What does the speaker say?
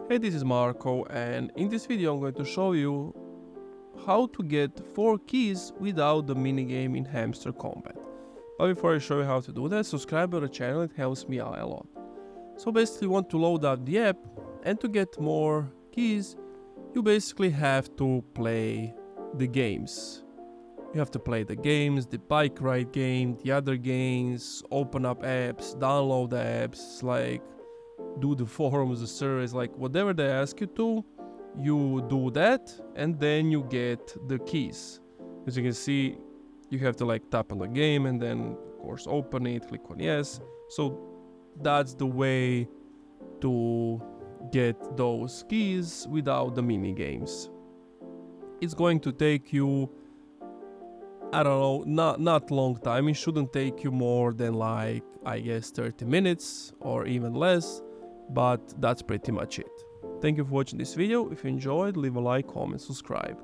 Hey, this is Marco, and in this video I'm going to show you how to get 4 keys without the minigame in Hamster Kombat. But before I show you how to do that, subscribe to the channel, it helps me out a lot. So basically you want to load up the app, and to get more keys, you basically have to play the games. You have to play the games, the bike ride game, the other games, open up apps, download the apps, like do the forums, the surveys, like whatever they ask you to, you do that and then you get the keys. As you can see, you have to like tap on the game and then of course open it, click on yes. So that's the way to get those keys without the mini games. It's going to take you, I don't know, not long time. It shouldn't take you more than like, I guess 30 minutes or even less, but that's pretty much it. Thank you for watching this video. If you enjoyed, leave a like, comment, subscribe.